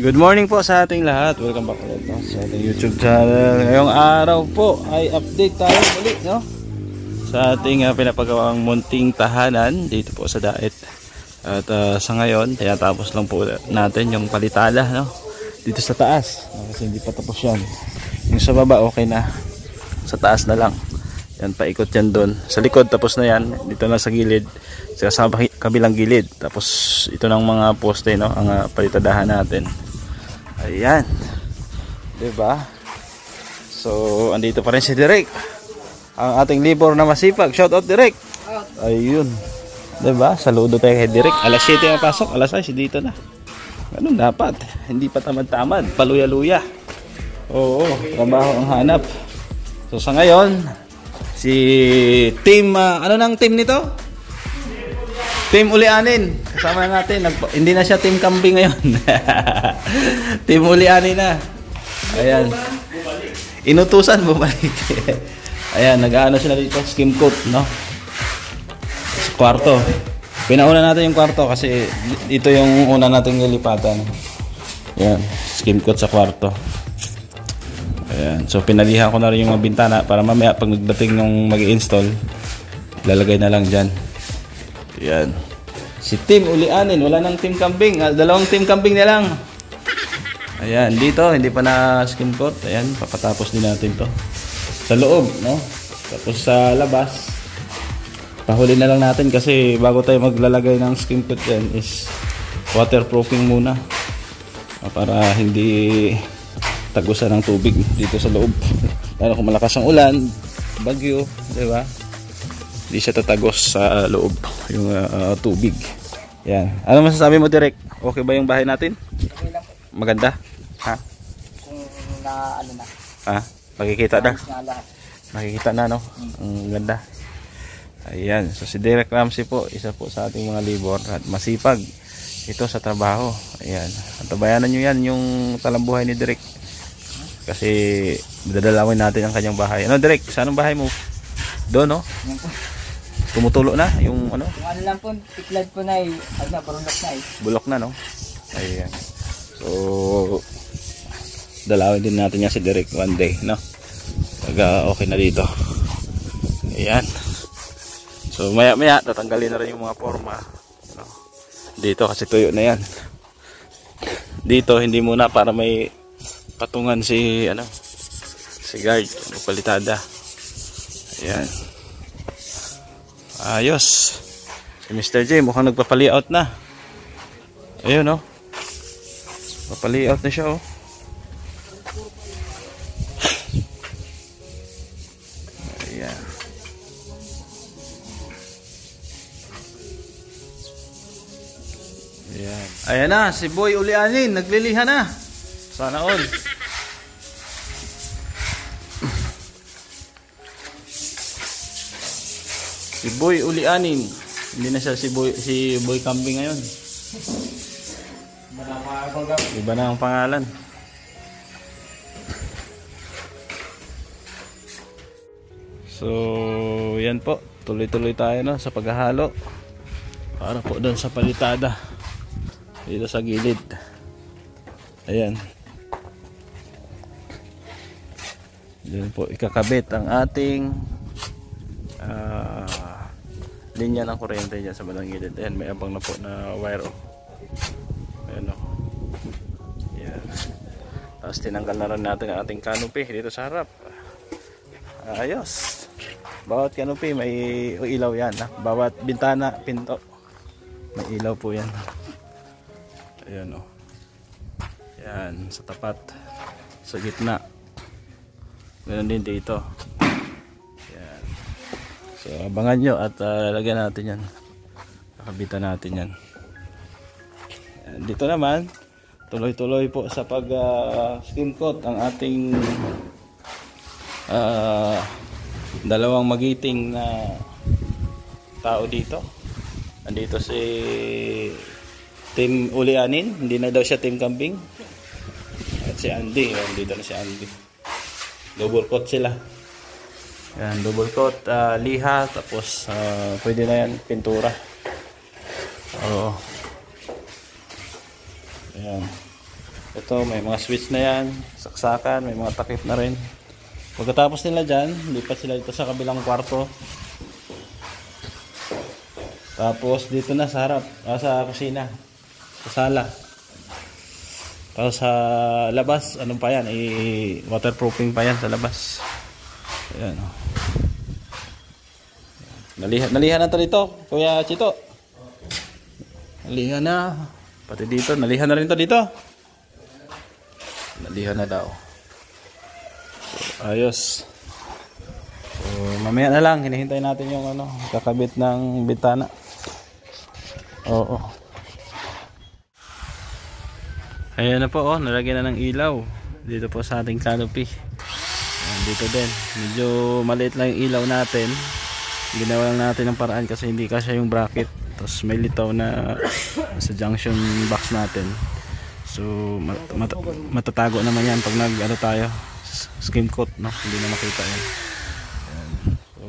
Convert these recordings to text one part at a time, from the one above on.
Good morning po sa ating lahat. Welcome back ulit sa ating YouTube channel. Ngayong araw po ay update tayo ulit sa ating pinapagawang munting tahanan dito po sa Daet. At sa ngayon, tinatapos lang po natin yung palitala dito sa taas. Kasi hindi pa tapos yan. Yung sa baba okay na. Sa taas na lang. Yan, paikot yan doon. Sa likod tapos na yan. Dito na sa gilid. Sa kabilang gilid. Tapos ito ng mga poste ang palitadahan natin. Ayan, diba? So, andito pa rin si Direk, ang ating libor na masipag. Shout out Direk. Ayun, diba? Saludo tayo kay Direk. Alas 7 ang pasok, alas 6 dito na. Ganun dapat, hindi pa tamad-tamad, paluya-luya. Oo, trabaho ang hanap. So sa ngayon, si team, ano nang team nito? Team Ulianin, kasama natin. Hindi na siya team kambing ngayon. Team Ulianin na. Ayan. Inutusan, bumalik. Ayan, nag-ano sila dito, skim coat, sa kwarto. Pinauna natin yung kwarto kasi ito yung una nating nilipatan. Ayan, skim coat sa kwarto. Ayan, so pinalihan ko na rin yung mga bintana para mamaya pag nagdating nung mag-i-install, lalagay na lang dyan. Yan. Si Team Ulianin, wala nang Team Kambing. Dalawang Team Kambing na lang. Ayan, dito hindi pa na skim coat. Ayan, papatapos din natin 'to. Sa loob, Tapos sa labas, pahuli na lang natin kasi bago tayo maglalagay ng skim coat yan is waterproofing muna. Para hindi tagusan ng tubig dito sa loob. Lalo kung malakas ang ulan, bagyo, 'di ba? Hindi siya tatagos sa loob yung tubig. Yan. Ano masasabi mo, Direk? Okay ba yung bahay natin? Okay lang. Maganda? Ha? Kung na ano na. Ha? Makikita na? Na lahat. Makikita na, Ang ganda. Ayan. So si Direk Ramsey po, isa po sa ating mga libor at masipag ito sa trabaho. Ayan. At tabayanan nyo yan yung talambuhay ni Direk. Kasi dadalawin natin ang kanyang bahay. Ano, Direk? Saan ang bahay mo? Doon, tumutulo na yung ano? Yung ano lang po, tiklad po na bulok na Bulok na, Ayan. So, dalawin din natin yan si Direk one day, Pag okay na dito. Ayan. So, maya-maya, tatanggalin na rin yung mga forma. Dito kasi tuyo na yan. Dito, hindi muna para may patungan si guard, palitada. Ayan. Ayos. Si Mr. J mukhang nagpapali-out na. Ayun, papali-out na siya, Ayan. Ayan. Ayan na, si Boy Ulianin nagliliha na. Sana all. Si Boy Ulianin. Hindi na siya si Boy Kambing ngayon. Iba na ang pangalan. So, yan po. Tuloy-tuloy tayo sa paghahalo. Para po doon sa palitada. Dito sa gilid. Ayan. Diyan po ikakabit ang ating linya ng kuryente dyan sa bandang gilid. Ayan, may abang na po na wire. Ayan, Ayan. Tapos tinanggal na rin natin ang ating canopy dito sa harap. Ayos. Bawat canopy may ilaw yan. Bawat bintana, pinto, may ilaw po yan. Ayan, Ayan, sa tapat, sa gitna. Ganun din dito. Ayan. So abangan nyo at lalagyan natin yan. Kakabitan natin yan. dito naman, tuloy-tuloy po sa pag skim coat ang ating dalawang magiting na tao dito. Andito si Team Ulianin, hindi na daw siya Team Kambing. At si Andy, dito na si Andy. Double coat sila. Yan, double coat, liha, tapos pwede na yan, pintura. Oo. Ayan. Ito, may mga switch na yan, saksakan, may mga takip na rin. Pagkatapos nila dyan, lipat sila dito sa kabilang kwarto. Tapos dito na sa harap, sa kusina, sa sala. Tapos sa labas, anong pa yan, waterproofing pa yan sa labas. Ayan. Nalihan na to dito, Kuya Chito. Nalihan na. Pati dito, nalihan na rin to dito. Nalihan na daw. So, ayos. So, mamaya na lang, hinihintay natin yung kakabit ng bintana. Oo. Ayan na po, nalagyan na ng ilaw. Dito po sa ating canopy. Ayan, dito din. Medyo maliit lang yung ilaw natin. Ginawa lang natin ng paraan kasi hindi kasya yung bracket. Tapos may litaw na sa junction box natin. So matatago naman yan pag tayo skim coat, no? Hindi na makita yan. So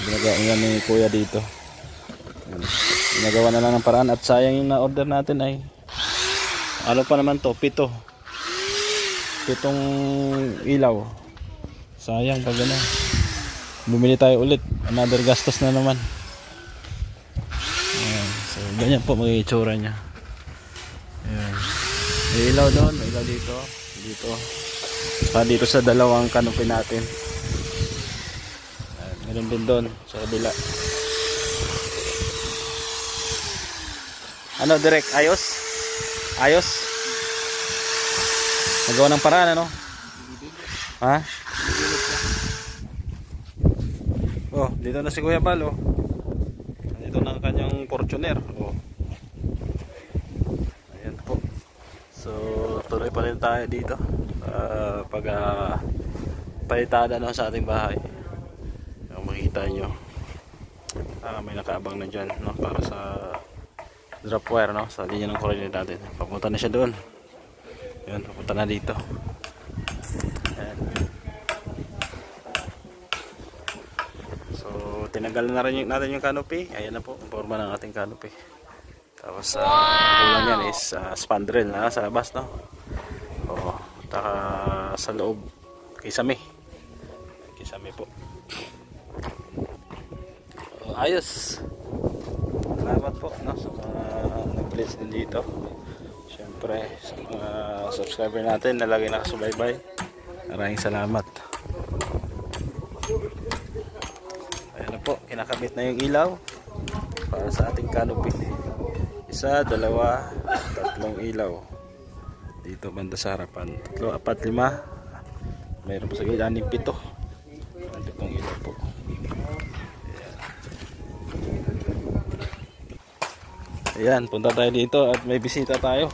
ginagawa yan ni Kuya dito. Ginagawa na lang ng paraan. At sayang yung na-order natin ay pa naman to, 7 ilaw. Sayang pag bumili tayo ulit, another gastos na naman. Ayan. So ganyan po magiging itsura nya. Ayan. May ilaw doon, may ilaw dito, dito sa dalawang canopy natin. Ayan. Meron din doon sa kabila. Direct, ayos nagawa ng paraan, ha? Dito na si Kuya Bal, dito na ang kanyang Fortuner. Ayan po. So tuloy pa rin tayo dito pag palitada sa ating bahay. Kung makikita nyo, may nakaabang na dyan, para sa drop wire, sa linya ng kuryente natin. Papunta na siya doon. Ayan, papunta na dito. Ayan. Tinanggal na rin natin yung canopy. Ayan na po ang forma ng ating canopy. Tapos kulang yan is spandrel na sa labas, taka sa loob kisame po. Ayos. Salamat po sa mga nag-blitz din dito. Siyempre sa mga subscriber natin na lagi nakasubaybay, maraming salamat. Po, kinakabit na yung ilaw para sa ating canopy. 1, 2, 3 ilaw dito banda sa harapan. 3, 4, 5. Mayroon po sa gilid 6, 7. 7 ilaw po. Ayan, punta tayo dito at may bisita tayo,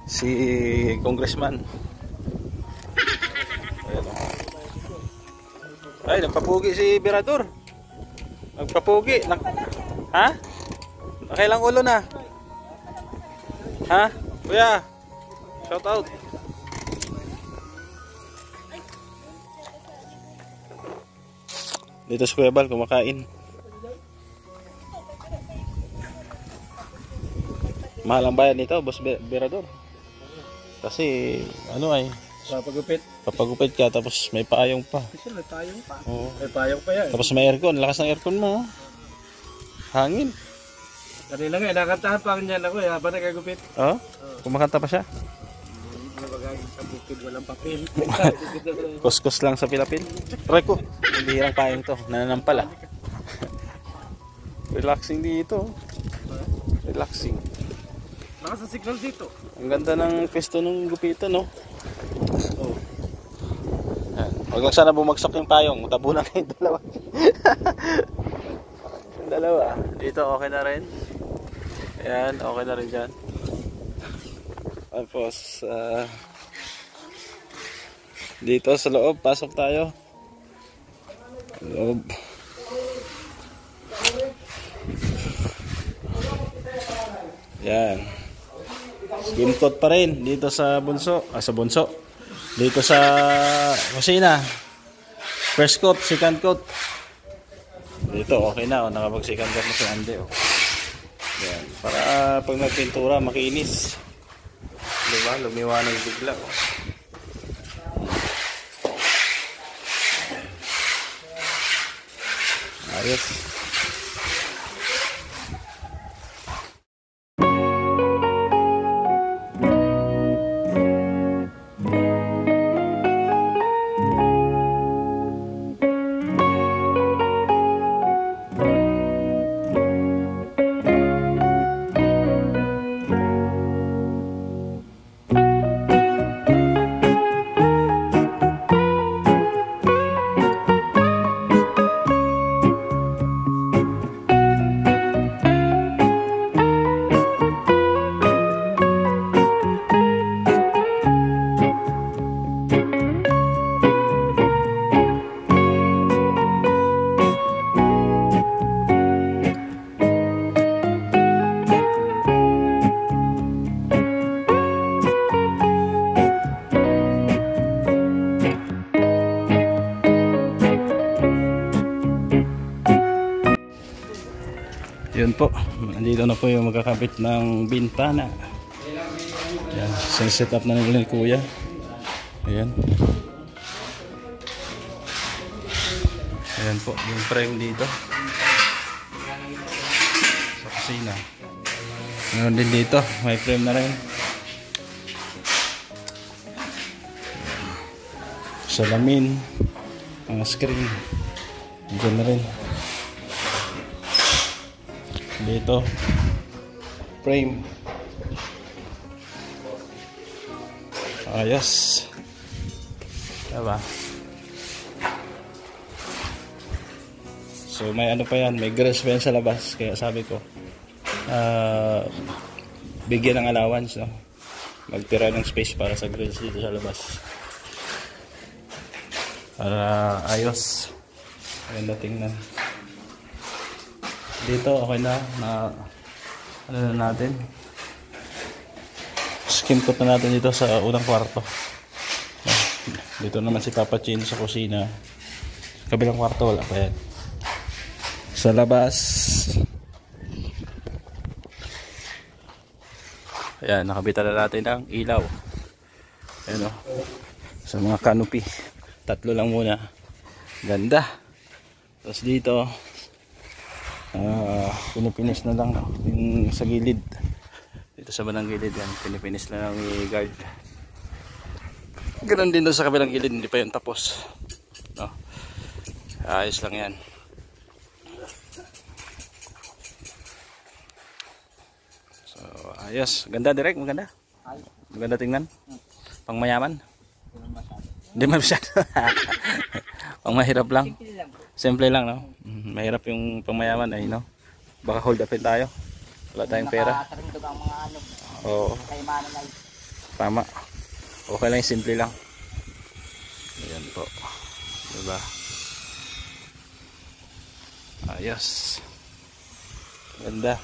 si Congressman. Ayan, ay, nagpapugi si Berador. Magpapugi. Ha? Nakailang ulo na? Ha? Kuya, shout out. Dito si Kuya Bal kumakain. Mahal ang bayad nito, Boss Berador. Kasi papagupit ka tapos may paayong pa. Kasi may payong pa. Oo. May payong pa yan. Tapos may aircon, lakas ng aircon mo. Hangin. Kanina nga, nakantahan pa niyan ako habang nagagupit. Kumakanta pa siya. Sa bukid walang papel. Kuskus lang sa pilapil. Try ko. Bihirang payong to. Nananampal. Relaxing dito. Relaxing. Naka sa signal dito. Ang ganda ng pwesto ng gupitan, Huwag lang sana bumagsak yung payong. Tabunan kayong dalawa. Yung dalawa. Dito okay na rin. Ayan, okay na rin dyan. Tapos dito sa loob, pasok tayo. Loob. Yan. Skim coat pa rin dito sa bunso. Sa bunso. Dito sa kusina. First coat, second coat. Dito okay na, nakapag second coat na si Andy. Yan. Para pag nagpintura, makinis. Diba? Lumiwanag bigla. Ayos. Yun po, nandito na po yung magkakabit ng bintana. Yan, set up na nila ni Kuya. Ayan. Ayan po, yung frame dito sa kusina. Meron din dito, may frame na rin. Salamin, mga screen. Diyan na rin. Dito frame. Ayos. Diba? So may ano pa yan, may grills pa yan sa labas. Kaya sabi ko bigyan ng allowance, no? Magtira ng space para sa grills dito sa labas para ayos. Maganda tingnan. Dito okay na ano na natin, skim coat na natin dito sa unang kwarto. Dito naman si Papa Chin sa kusina. Kabilang kwarto wala pa yan. Sa labas ayan, nakabitan na natin ng ilaw. Ayan o, sa mga canopy. Tatlo lang muna, ganda. Tapos dito pinipinis na lang, no? Yung sa gilid dito sa bandang gilid yan, pinipinis na lang ni guard. Ganoon din doon sa kabilang gilid, hindi pa yun tapos, no? Ayos lang yan. So ayos, ganda direct, maganda. Maganda tingnan. Pang mayaman, hindi masyado. Pang mahirap lang, simple lang, no? Mahirap yung pangmayaman ay, no? Baka hold upin tayo. Wala tayong pera. Oo. Tama. Okay lang, simple lang. Ayan po. Diba? Ayos. Ganda.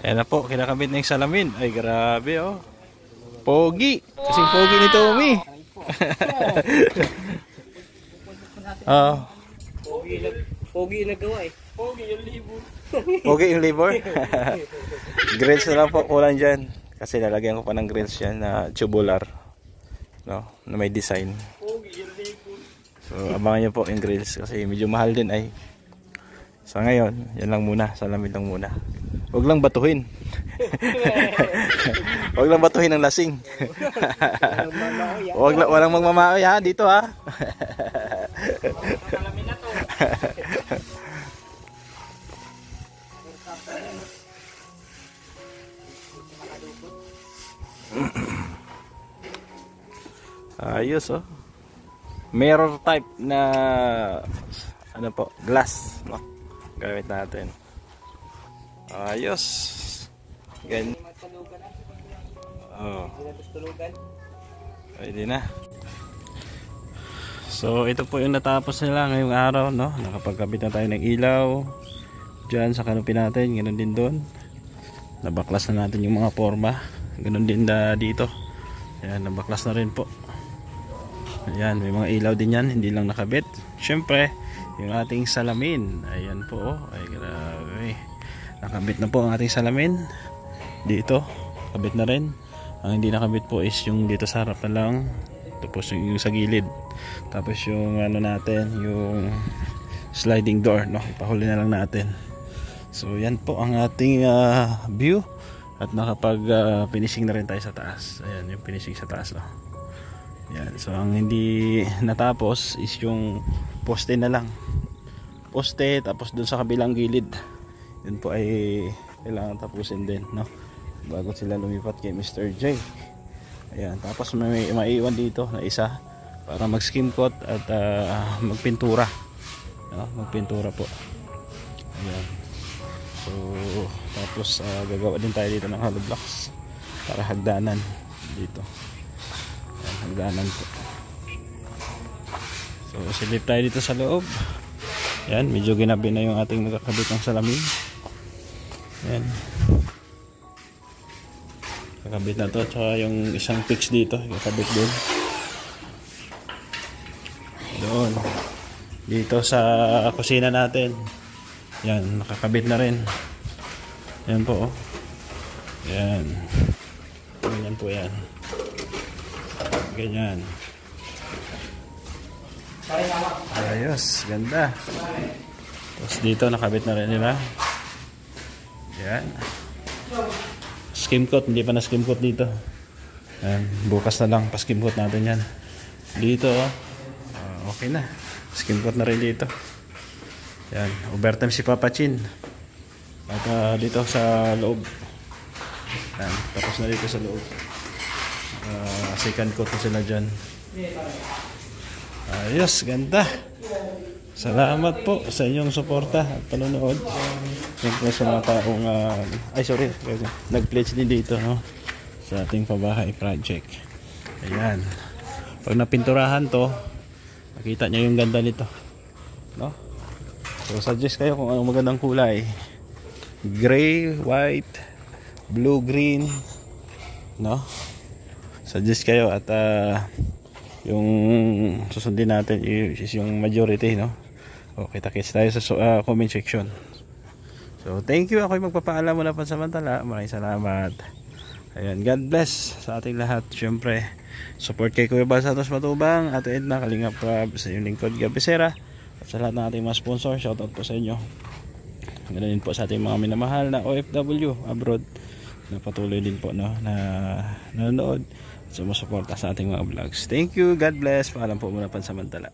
Ayan na po, kinakabit na yung salamin. Ay grabe, oh. Pogi. Kasing pogi ni Tommy. Pogi nagawa eh. Pogi yung libur. Pogi yung libur. Grills na lang po kulang dyan. Kasi lalagyan ko pa ng grills yan na tubular, no? Na may design. Pogi yung libur. So abangan nyo po yung grills kasi medyo mahal din ay. Sa ngayon, yan lang muna, salamin lang muna. Huwag lang batuhin. Huwag lang batuhin ng lasing. Walang magmamaoy ha, dito ha. Salamin na to. Ayos oh. Mirror type na ano po, glass, no? Gamit natin. Ayos. Ganyan. Oh. Pwede na. So ito po yung natapos nila ngayong araw, no? Nakapagkabit na tayo ng ilaw dyan sa canopy natin. Ganun din doon. Nabaklas na natin yung mga forma. Ganun din dito. Ayan, nabaklas na rin po. Ayan, may mga ilaw din yan, hindi lang nakabit. Syempre, yung ating salamin. Ayan po, oh. Ay grabe. Nakabit na po ang ating salamin. Dito, kabit na rin. Ang hindi nakabit po is yung dito sa harap na lang. Tapos yung sa gilid. Tapos yung ano natin, yung sliding door, no? Ipahuli na lang natin. So yan po ang ating view. At nakapag finishing na rin tayo sa taas. Ayan, yung finishing sa taas, no? Yan. So ang hindi natapos is yung poste na lang. Poste, tapos dun sa kabilang gilid. Yun po ay kailangan tapusin din, no? Bago sila lumipat kay Mr. J. Ayan, tapos may maiiwan dito na isa para mag skim coat at magpintura, no? Magpintura po. Ayan. So tapos gagawa din tayo dito ng hollow blocks para hagdanan dito. Ayan, hagdanan po. So silip tayo dito sa loob. Ayan, medyo ginabi na yung ating magkakabit ng salamin. Ayan, kakabit na to. Tsaka yung isang fix dito kakabit din doon dito sa kusina natin. Yan, nakakabit na rin. Yan po, oh. Yan. Ganyan po yan. Ganyan. Ayos, ganda. Tapos dito nakabit na rin nila. Yan. Skim coat, hindi pa na skim coat dito. Yan, bukas na lang pa skim coat natin yan. Dito, okay na. Skim coat na rin dito. Yan, overtime si Papa Chin. At dito sa loob. Yan, tapos na dito sa loob. Second coat na sila dyan. Ayos, ganda. Salamat po sa inyong suporta at panonood. Thank you sa mga taong nag-pledge din dito, no? Sa ating pabahay project. Ayan. Pag napinturahan to, makita nyo yung ganda nito, no? So suggest kayo kung anong magandang kulay. Gray, white, blue, green, no? Suggest kayo at yung susundin natin is yung majority, no? O kita-kits tayo sa comment section. So thank you. Ako'y magpapaalam muna pansamantala. Maraming salamat. Ayan, God bless sa ating lahat. Siyempre, support kay Kuya Bal Santos Matubang at Edna Kalingap Prab sa inyong lingkod Gabesera. At sa lahat ng ating mga sponsor, shoutout po sa inyo. Ganoon din po sa ating mga minamahal na OFW abroad na patuloy din po, no, na nanonood at sumusuporta sa ating mga vlogs. Thank you, God bless. Paalam po muna pansamantala.